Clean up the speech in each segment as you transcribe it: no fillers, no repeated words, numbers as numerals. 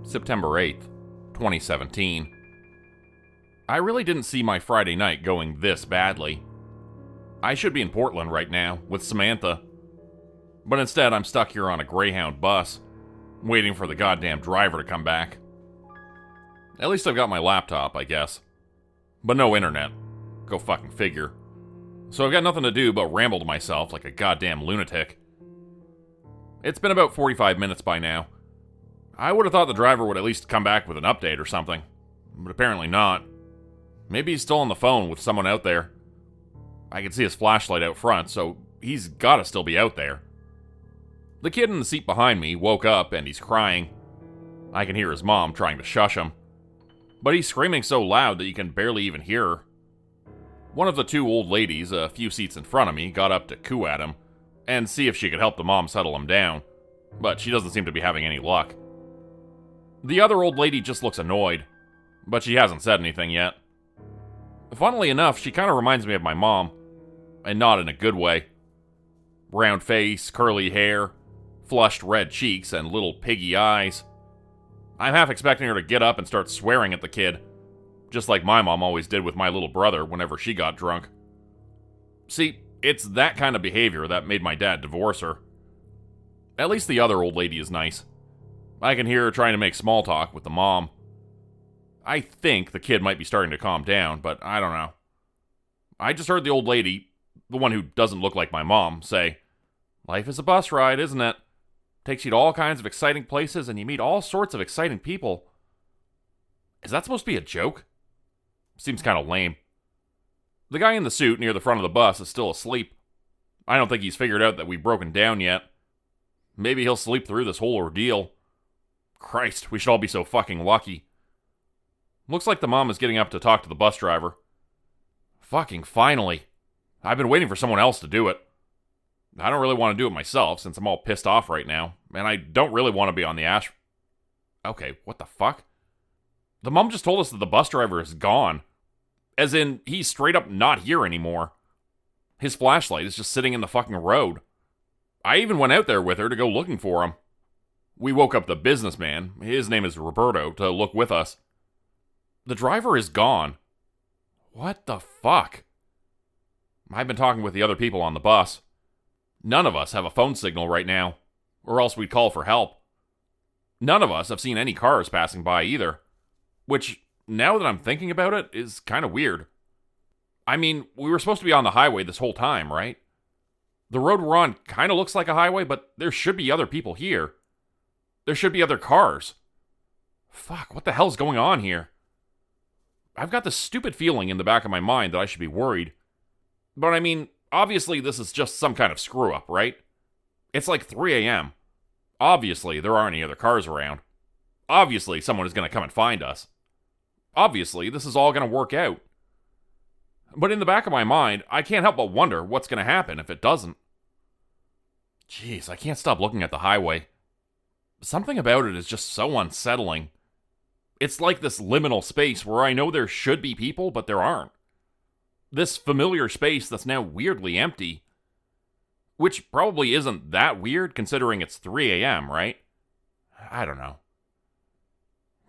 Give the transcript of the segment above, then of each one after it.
September 8th, 2017. I really didn't see my Friday night going this badly. I should be in Portland right now with Samantha. But instead, I'm stuck here on a Greyhound bus, waiting for the goddamn driver to come back. At least I've got my laptop, I guess. But no internet. Go fucking figure. So I've got nothing to do but ramble to myself like a goddamn lunatic. It's been about 45 minutes by now. I would have thought the driver would at least come back with an update or something, but apparently not. Maybe he's still on the phone with someone out there. I can see his flashlight out front, so he's gotta still be out there. The kid in the seat behind me woke up and he's crying. I can hear his mom trying to shush him, but he's screaming so loud that you can barely even hear her. One of the two old ladies a few seats in front of me got up to coo at him and see if she could help the mom settle him down, but she doesn't seem to be having any luck. The other old lady just looks annoyed, but she hasn't said anything yet. Funnily enough, she kind of reminds me of my mom, and not in a good way. Round face, curly hair, flushed red cheeks, and little piggy eyes. I'm half expecting her to get up and start swearing at the kid, just like my mom always did with my little brother whenever she got drunk. See, it's that kind of behavior that made my dad divorce her. At least the other old lady is nice. I can hear her trying to make small talk with the mom. I think the kid might be starting to calm down, but I don't know. I just heard the old lady, the one who doesn't look like my mom, say, "Life is a bus ride, isn't it? Takes you to all kinds of exciting places and you meet all sorts of exciting people." Is that supposed to be a joke? Seems kind of lame. The guy in the suit near the front of the bus is still asleep. I don't think he's figured out that we've broken down yet. Maybe he'll sleep through this whole ordeal. Christ, we should all be so fucking lucky. Looks like the mom is getting up to talk to the bus driver. Fucking finally. I've been waiting for someone else to do it. I don't really want to do it myself since I'm all pissed off right now, and I don't really want to be on the ash... Okay, what the fuck? The mom just told us that the bus driver is gone. As in, he's straight up not here anymore. His flashlight is just sitting in the fucking road. I even went out there with her to go looking for him. We woke up the businessman, his name is Roberto, to look with us. The driver is gone. What the fuck? I've been talking with the other people on the bus. None of us have a phone signal right now, or else we'd call for help. None of us have seen any cars passing by either, which, now that I'm thinking about it, is kind of weird. I mean, we were supposed to be on the highway this whole time, right? The road we're on kind of looks like a highway, but there should be other people here. There should be other cars. Fuck, what the hell's going on here? I've got this stupid feeling in the back of my mind that I should be worried. But I mean, obviously this is just some kind of screw-up, right? It's like 3 a.m. Obviously there aren't any other cars around. Obviously someone is going to come and find us. Obviously this is all going to work out. But in the back of my mind, I can't help but wonder what's going to happen if it doesn't. Jeez, I can't stop looking at the highway. Something about it is just so unsettling. It's like this liminal space where I know there should be people, but there aren't. This familiar space that's now weirdly empty. Which probably isn't that weird considering it's 3 a.m., right? I don't know.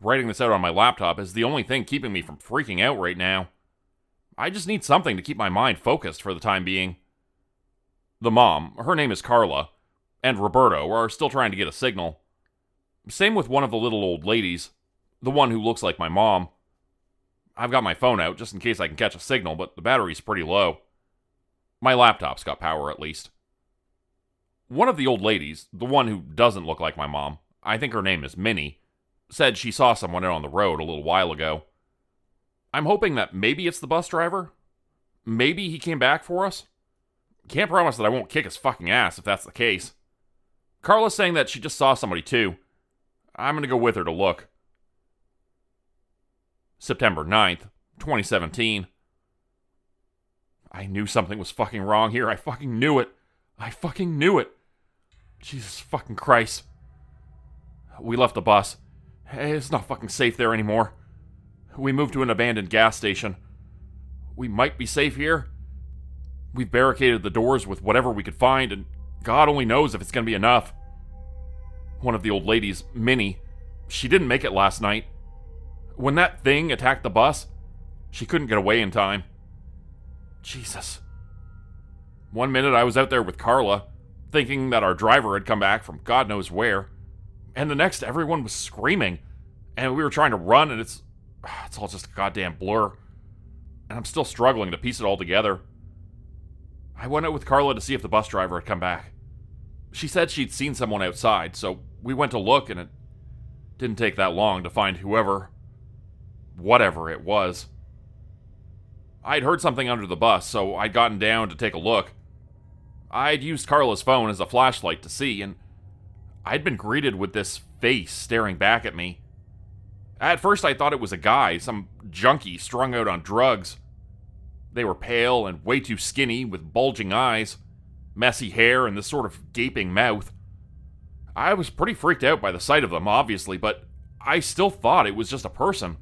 Writing this out on my laptop is the only thing keeping me from freaking out right now. I just need something to keep my mind focused for the time being. The mom, her name is Carla, and Roberto are still trying to get a signal. Same with one of the little old ladies, the one who looks like my mom. I've got my phone out just in case I can catch a signal, but the battery's pretty low. My laptop's got power at least. One of the old ladies, the one who doesn't look like my mom, I think her name is Minnie, said she saw someone out on the road a little while ago. I'm hoping that maybe it's the bus driver. Maybe he came back for us. Can't promise that I won't kick his fucking ass if that's the case. Carla's saying that she just saw somebody too. I'm gonna go with her to look. September 9th, 2017. I knew something was fucking wrong here. I fucking knew it. I fucking knew it. Jesus fucking Christ. We left the bus. It's not fucking safe there anymore. We moved to an abandoned gas station. We might be safe here. We've barricaded the doors with whatever we could find, and God only knows if it's gonna be enough. One of the old ladies, Minnie, She didn't make it last night. When that thing attacked the bus, she couldn't get away in time. Jesus. One minute I was out there with Carla, thinking that our driver had come back from God knows where, and the next everyone was screaming, and we were trying to run, and it's all just a goddamn blur. And I'm still struggling to piece it all together. I went out with Carla to see if the bus driver had come back. She said she'd seen someone outside, so we went to look, and it didn't take that long to find whatever it was. I'd heard something under the bus, so I'd gotten down to take a look. I'd used Carla's phone as a flashlight to see, and I'd been greeted with this face staring back at me. At first I thought it was a guy, some junkie strung out on drugs. They were pale and way too skinny, with bulging eyes, messy hair, and this sort of gaping mouth. I was pretty freaked out by the sight of them, obviously, but I still thought it was just a person.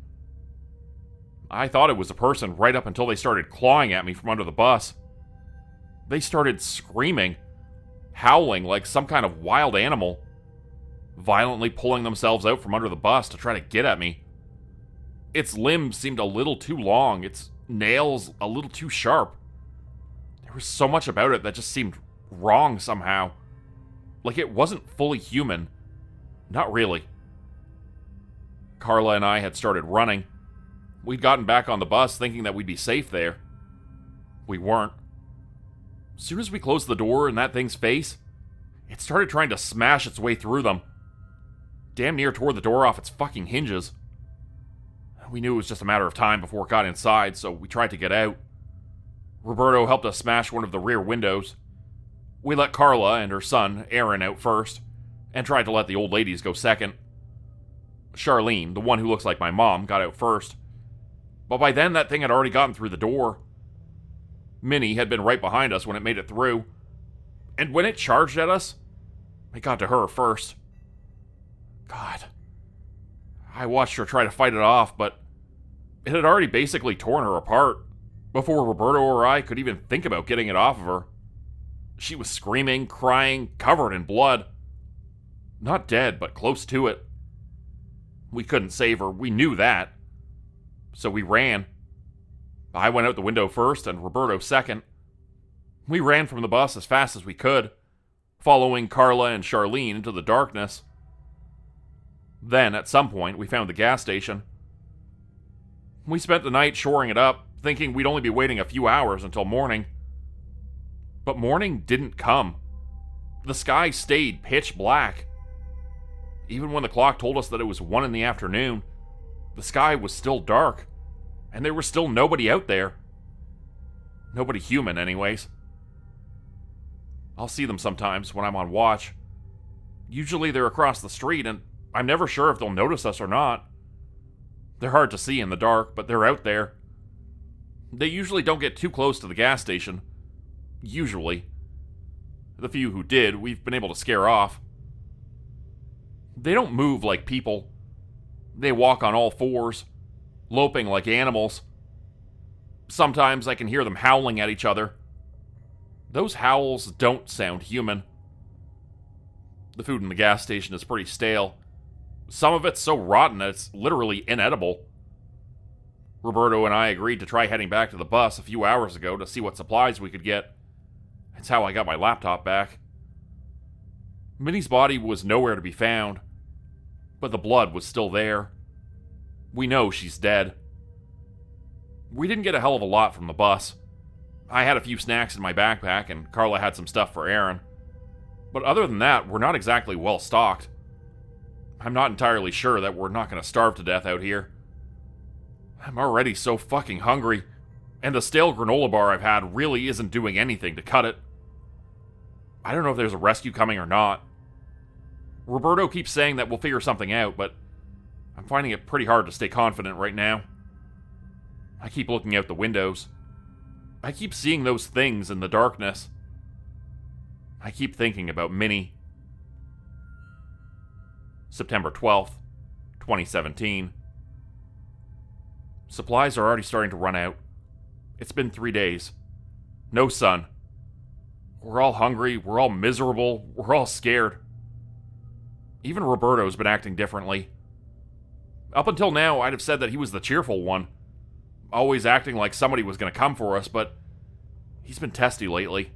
I thought it was a person right up until they started clawing at me from under the bus. They started screaming, howling like some kind of wild animal, violently pulling themselves out from under the bus to try to get at me. Its limbs seemed a little too long, its nails a little too sharp. There was so much about it that just seemed wrong somehow. Like it wasn't fully human. Not really. Carla and I had started running. We'd gotten back on the bus thinking that we'd be safe there. We weren't. As soon as we closed the door in that thing's face, it started trying to smash its way through them. Damn near tore the door off its fucking hinges. We knew it was just a matter of time before it got inside, so we tried to get out. Roberto helped us smash one of the rear windows. We let Carla and her son, Aaron, out first, and tried to let the old ladies go second. Charlene, the one who looks like my mom, got out first. But by then, that thing had already gotten through the door. Minnie had been right behind us when it made it through. And when it charged at us, it got to her first. God. I watched her try to fight it off, but it had already basically torn her apart before Roberto or I could even think about getting it off of her. She was screaming, crying, covered in blood. Not dead, but close to it. We couldn't save her, we knew that. So we ran. I went out the window first and Roberto second. We ran from the bus as fast as we could, following Carla and Charlene into the darkness. Then, at some point, we found the gas station. We spent the night shoring it up, thinking we'd only be waiting a few hours until morning. But morning didn't come. The sky stayed pitch black. Even when the clock told us that it was 1 in the afternoon, the sky was still dark, and there was still nobody out there. Nobody human, anyways. I'll see them sometimes when I'm on watch. Usually they're across the street, and I'm never sure if they'll notice us or not. They're hard to see in the dark, but they're out there. They usually don't get too close to the gas station. Usually. The few who did, we've been able to scare off. They don't move like people. They walk on all fours, loping like animals. Sometimes I can hear them howling at each other. Those howls don't sound human. The food in the gas station is pretty stale. Some of it's so rotten that it's literally inedible. Roberto and I agreed to try heading back to the bus a few hours ago to see what supplies we could get. It's how I got my laptop back. Minnie's body was nowhere to be found, but the blood was still there. We know she's dead. We didn't get a hell of a lot from the bus. I had a few snacks in my backpack, and Carla had some stuff for Aaron. But other than that, we're not exactly well stocked. I'm not entirely sure that we're not going to starve to death out here. I'm already so fucking hungry, and the stale granola bar I've had really isn't doing anything to cut it. I don't know if there's a rescue coming or not. Roberto keeps saying that we'll figure something out, but I'm finding it pretty hard to stay confident right now. I keep looking out the windows. I keep seeing those things in the darkness. I keep thinking about Minnie. September 12th, 2017. Supplies are already starting to run out. It's been 3 days. No sun. We're all hungry, we're all miserable, we're all scared. Even Roberto's been acting differently. Up until now, I'd have said that he was the cheerful one, always acting like somebody was going to come for us, but he's been testy lately.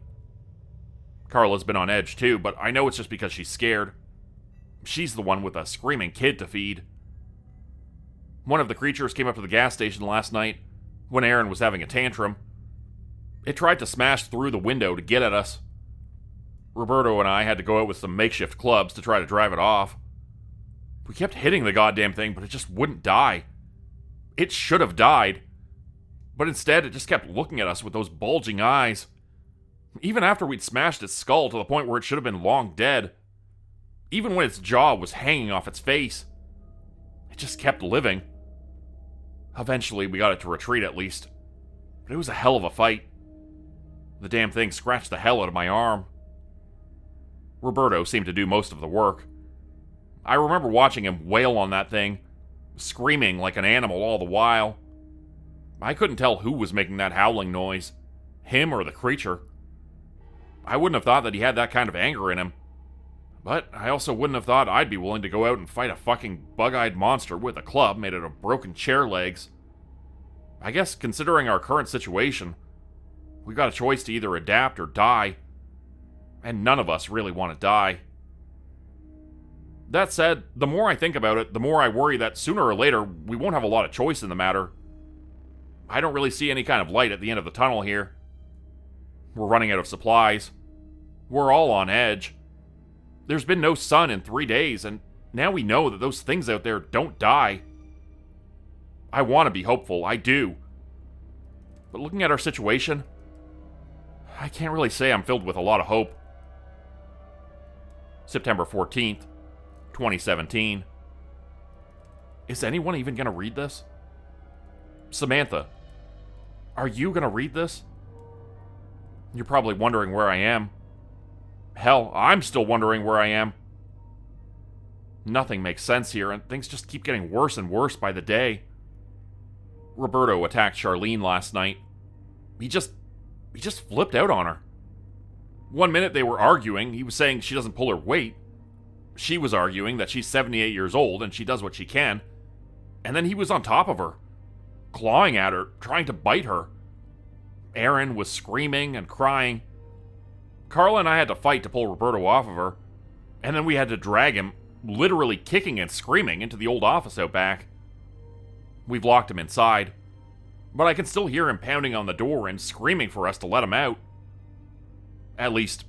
Carla's been on edge too, but I know it's just because she's scared. She's the one with a screaming kid to feed. One of the creatures came up to the gas station last night when Aaron was having a tantrum. It tried to smash through the window to get at us. Roberto and I had to go out with some makeshift clubs to try to drive it off. We kept hitting the goddamn thing, but it just wouldn't die. It should have died. But instead, it just kept looking at us with those bulging eyes. Even after we'd smashed its skull to the point where it should have been long dead. Even when its jaw was hanging off its face. It just kept living. Eventually, we got it to retreat at least. But it was a hell of a fight. The damn thing scratched the hell out of my arm. Roberto seemed to do most of the work. I remember watching him wail on that thing, screaming like an animal all the while. I couldn't tell who was making that howling noise, him or the creature. I wouldn't have thought that he had that kind of anger in him. But I also wouldn't have thought I'd be willing to go out and fight a fucking bug-eyed monster with a club made out of broken chair legs. I guess considering our current situation, we've got a choice to either adapt or die. And none of us really want to die. That said, the more I think about it, the more I worry that sooner or later we won't have a lot of choice in the matter. I don't really see any kind of light at the end of the tunnel here. We're running out of supplies. We're all on edge. There's been no sun in 3 days, and now we know that those things out there don't die. I want to be hopeful, I do. But looking at our situation, I can't really say I'm filled with a lot of hope. September 14th, 2017. Is anyone even going to read this? Samantha, are you going to read this? You're probably wondering where I am. Hell, I'm still wondering where I am. Nothing makes sense here, and things just keep getting worse and worse by the day. Roberto attacked Charlene last night. He just flipped out on her. One minute they were arguing, he was saying she doesn't pull her weight. She was arguing that she's 78 years old and she does what she can. And then he was on top of her, clawing at her, trying to bite her. Aaron was screaming and crying. Carla and I had to fight to pull Roberto off of her, and then we had to drag him, literally kicking and screaming, into the old office out back. We've locked him inside, but I can still hear him pounding on the door and screaming for us to let him out. At least,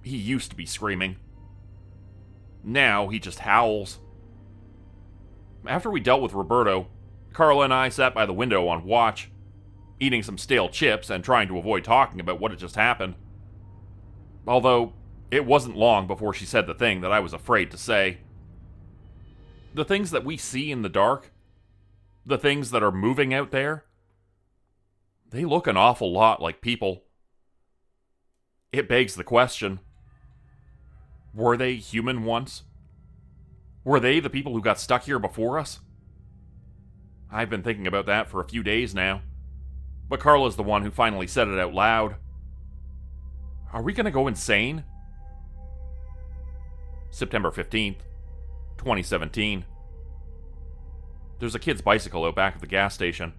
he used to be screaming. Now he just howls. After we dealt with Roberto, Carla and I sat by the window on watch, eating some stale chips and trying to avoid talking about what had just happened. Although, it wasn't long before she said the thing that I was afraid to say. The things that we see in the dark, the things that are moving out there, they look an awful lot like people. It begs the question, were they human once? Were they the people who got stuck here before us? I've been thinking about that for a few days now, but Carla's the one who finally said it out loud. Are we gonna go insane? September 15th, 2017. There's a kid's bicycle out back of the gas station.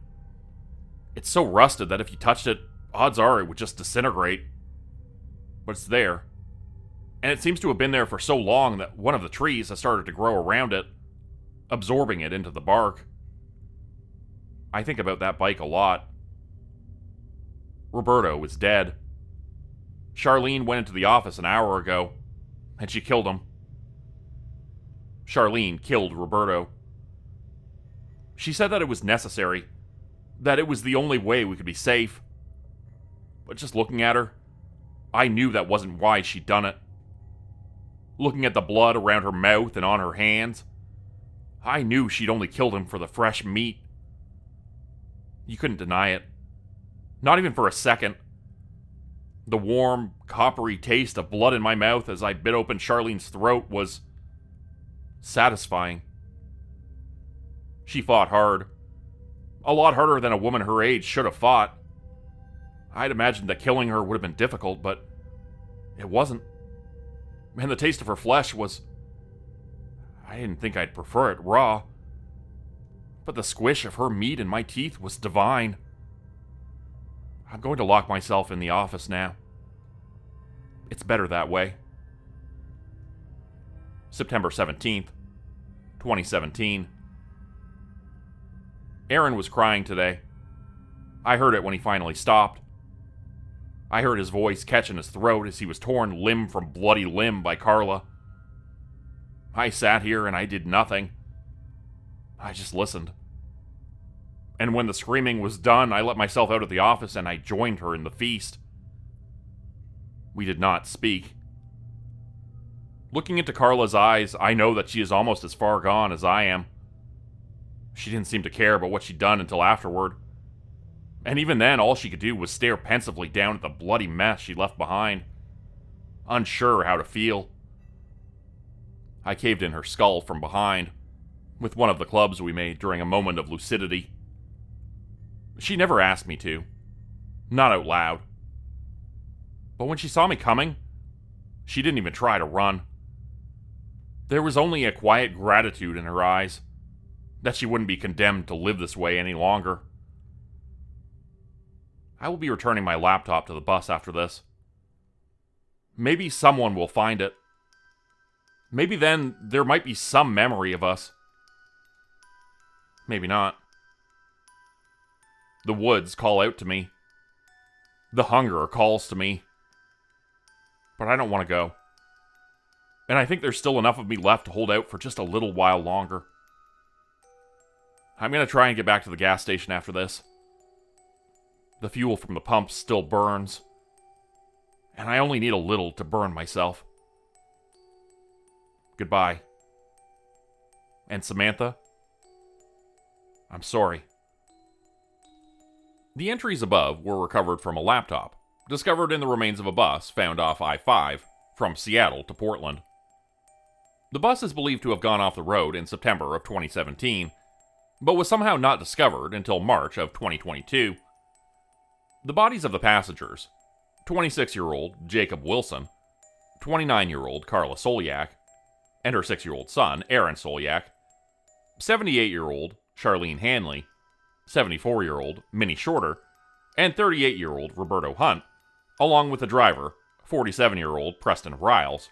It's so rusted that if you touched it, odds are it would just disintegrate. But it's there. And it seems to have been there for so long that one of the trees has started to grow around it, absorbing it into the bark. I think about that bike a lot. Roberto is dead. Charlene went into the office an hour ago, and she killed him. Charlene killed Roberto. She said that it was necessary, that it was the only way we could be safe. But just looking at her, I knew that wasn't why she'd done it. Looking at the blood around her mouth and on her hands, I knew she'd only killed him for the fresh meat. You couldn't deny it. Not even for a second. The warm, coppery taste of blood in my mouth as I bit open Charlene's throat was satisfying. She fought hard. A lot harder than a woman her age should have fought. I'd imagined that killing her would have been difficult, but it wasn't. And the taste of her flesh was... I didn't think I'd prefer it raw. but the squish of her meat in my teeth was divine. I'm going to lock myself in the office now. It's better that way. September 17th, 2017. Aaron was crying today. I heard it when he finally stopped. I heard his voice catch in his throat as he was torn limb from bloody limb by Carla. I sat here and I did nothing. I just listened. And when the screaming was done, I let myself out of the office and I joined her in the feast. We did not speak. Looking into Carla's eyes, I know that she is almost as far gone as I am. She didn't seem to care about what she'd done until afterward. And even then, all she could do was stare pensively down at the bloody mess she left behind, unsure how to feel. I caved in her skull from behind, with one of the clubs we made during a moment of lucidity. She never asked me to, not out loud. But when she saw me coming, she didn't even try to run. There was only a quiet gratitude in her eyes, that she wouldn't be condemned to live this way any longer. I will be returning my laptop to the bus after this. Maybe someone will find it. Maybe then there might be some memory of us. Maybe not. The woods call out to me. The hunger calls to me. But I don't want to go. And I think there's still enough of me left to hold out for just a little while longer. I'm going to try and get back to the gas station after this. The fuel from the pump still burns. And I only need a little to burn myself. Goodbye. And Samantha, I'm sorry. The entries above were recovered from a laptop, discovered in the remains of a bus found off I-5 from Seattle to Portland. The bus is believed to have gone off the road in September of 2017, but was somehow not discovered until March of 2022. The bodies of the passengers, 26-year-old Jacob Wilson, 29-year-old Carla Solyak, and her 6-year-old son, Aaron Solyak, 78-year-old Charlene Hanley, 74-year-old Minnie Shorter, and 38-year-old Roberto Hunt, along with the driver, 47-year-old Preston Riles,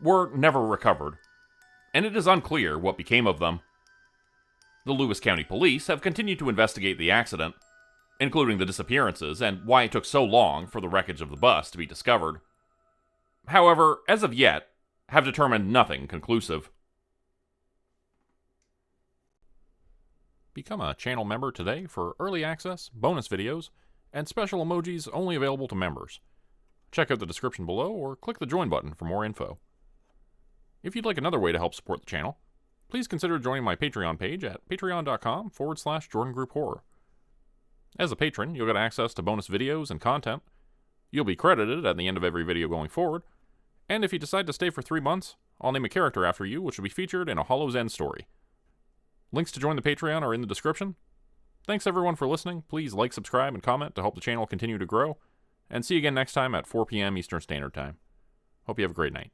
were never recovered, and it is unclear what became of them. The Lewis County Police have continued to investigate the accident, including the disappearances and why it took so long for the wreckage of the bus to be discovered. However, as of yet, have determined nothing conclusive. Become a channel member today for early access, bonus videos, and special emojis only available to members. Check out the description below or click the join button for more info. If you'd like another way to help support the channel, please consider joining my Patreon page at patreon.com/Jordan Group Horror. As a patron, you'll get access to bonus videos and content. You'll be credited at the end of every video going forward, and if you decide to stay for 3 months, I'll name a character after you which will be featured in a Hollow's End story. Links to join the Patreon are in the description. Thanks everyone for listening. Please like, subscribe, and comment to help the channel continue to grow, and see you again next time at 4 p.m. Eastern Standard Time. Hope you have a great night.